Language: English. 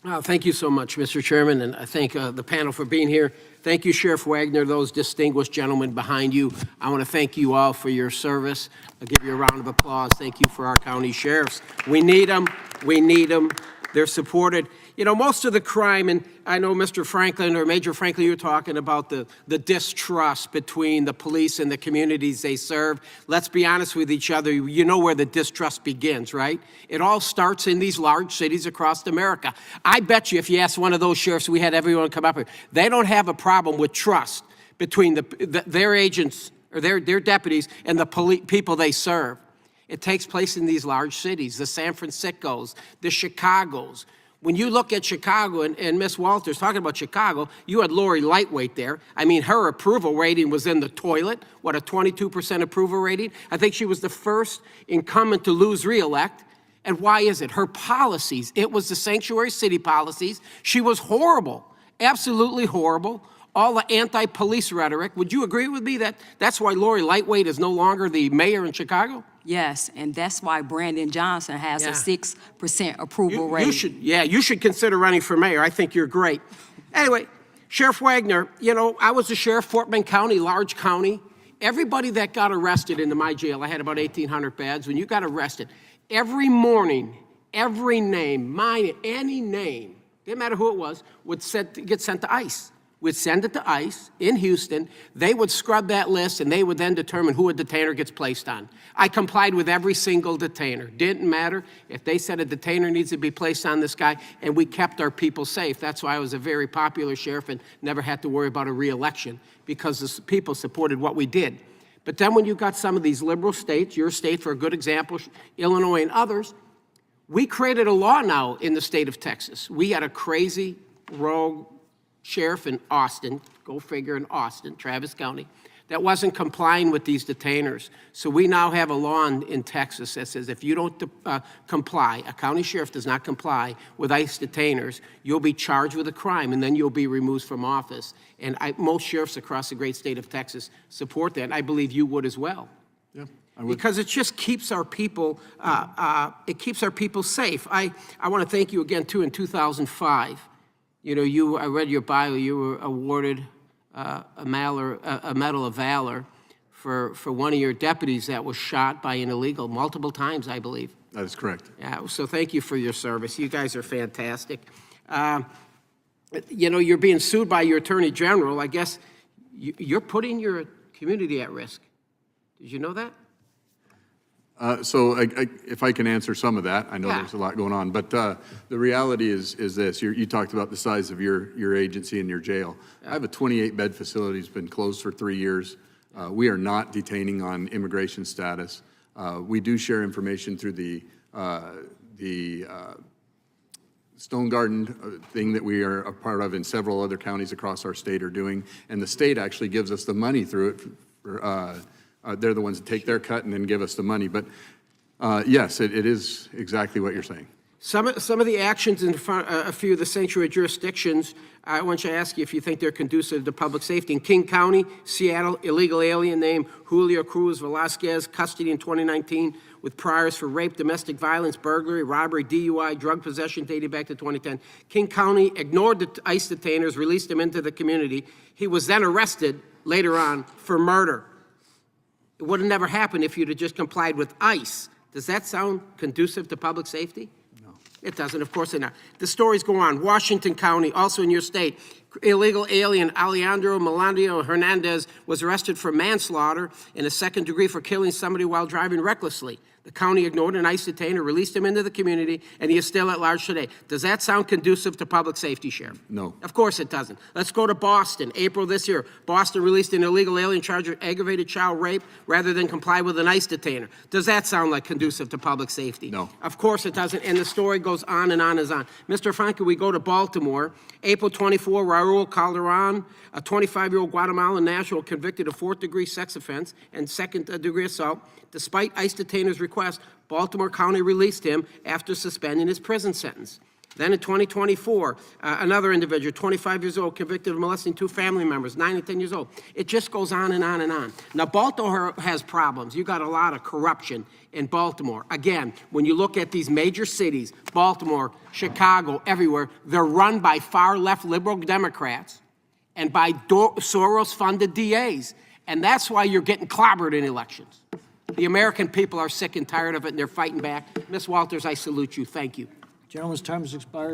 Thank you so much, Mr. Chairman, and I thank the panel for being here. Thank you, Sheriff Wagner, those distinguished gentlemen behind you. I want to thank you all for your service. I'll give you a round of applause. Thank you for our county sheriffs. We need them. We need them. They're supported. You know, most of the crime, and I know Mr. Franklin or Major Franklin, you're talking about the distrust between the police and the communities they serve. Let's be honest with each other. You know where the distrust begins, right? It all starts in these large cities across America. I bet you if you ask one of those sheriffs, we had everyone come up here, they don't have a problem with trust between their agents or their deputies and the people they serve. It takes place in these large cities, the San Franciscos, the Chicagos. When you look at Chicago, and Ms. Walters talking about Chicago, you had Lori Lightweight there. I mean, her approval rating was in the toilet. What, a 22% approval rating? I think she was the first incumbent to lose re-elect. And why is it? Her policies. It was the sanctuary city policies. She was horrible, absolutely horrible. All the anti-police rhetoric. Would you agree with me that that's why Lori Lightweight is no longer the mayor in Chicago? Yes, and that's why Brandon Johnson has a 6% approval rating. You should consider running for mayor. I think you're great. Anyway, Sheriff Wagner, you know, I was a sheriff, Fort Bend County, large county. Everybody that got arrested into my jail, I had about 1,800 beds. When you got arrested, every morning, every name, any name, didn't matter who it was, would get sent to ICE. We'd send it to ICE in Houston. They would scrub that list, and they would then determine who a detainer gets placed on. I complied with every single detainer. Didn't matter if they said a detainer needs to be placed on this guy, and we kept our people safe. That's why I was a very popular sheriff and never had to worry about a re-election, because the people supported what we did. But then when you got some of these liberal states, your state for a good example, Illinois and others, we created a law now in the state of Texas. We had a crazy rogue sheriff in Austin, go figure, in Austin, Travis County, that wasn't complying with these detainers. So we now have a law in Texas that says if you don't comply, a county sheriff does not comply with ICE detainers, you'll be charged with a crime and then you'll be removed from office. And most sheriffs across the great state of Texas support that. And I believe you would as well. Yeah, I would. Because it just keeps our people, safe. I want to thank you again too. In 2005, you know, I read your bio, you were awarded a Medal of Valor for one of your deputies that was shot by an illegal multiple times, I believe. That is correct. Yeah, so thank you for your service. You guys are fantastic. You know, you're being sued by your attorney general. I guess you're putting your community at risk. Did you know that? So if I can answer some of that, I know there's a lot going on, but the reality is this. You talked about the size of your agency and your jail. I have a 28-bed facility that's been closed for 3 years. We are not detaining on immigration status. We do share information through the Stone Garden thing that we are a part of, and several other counties across our state are doing, and the state actually gives us the money through it for, they're the ones that take their cut and then give us the money. But yes, it is exactly what you're saying. Some of the actions in a few of the sanctuary jurisdictions, I want you to ask you if you think they're conducive to public safety. In King County, Seattle, illegal alien named Julio Cruz Velasquez, custody in 2019 with priors for rape, domestic violence, burglary, robbery, DUI, drug possession dating back to 2010. King County ignored the ICE detainers, released him into the community. He was then arrested later on for murder. It would have never happened if you'd have just complied with ICE. Does that sound conducive to public safety? No. It doesn't, of course not. The stories go on. Washington County, also in your state, illegal alien Alejandro Melandio Hernandez was arrested for manslaughter and a second degree for killing somebody while driving recklessly. The county ignored an ICE detainer, released him into the community, and he is still at large today. Does that sound conducive to public safety, Sheriff? No. Of course it doesn't. Let's go to Boston. April this year, Boston released an illegal alien charged with aggravated child rape rather than comply with an ICE detainer. Does that sound like conducive to public safety? No. Of course it doesn't, and the story goes on and on and on. Mr. Franklin, we go to Baltimore. April 24, Raul Calderon, a 25-year-old Guatemalan national convicted of fourth-degree sex offense and second-degree assault. Despite ICE detainer's request, Baltimore County released him after suspending his prison sentence. Then in 2024, another individual, 25 years old, convicted of molesting 2 family members, 9 and 10 years old. It just goes on and on and on. Now, Baltimore has problems. You got a lot of corruption in Baltimore. Again, when you look at these major cities, Baltimore, Chicago, everywhere, they're run by far-left liberal Democrats and by Soros-funded DAs. And that's why you're getting clobbered in elections. The American people are sick and tired of it, and they're fighting back. Ms. Walters, I salute you. Thank you. Gentleman's time has expired.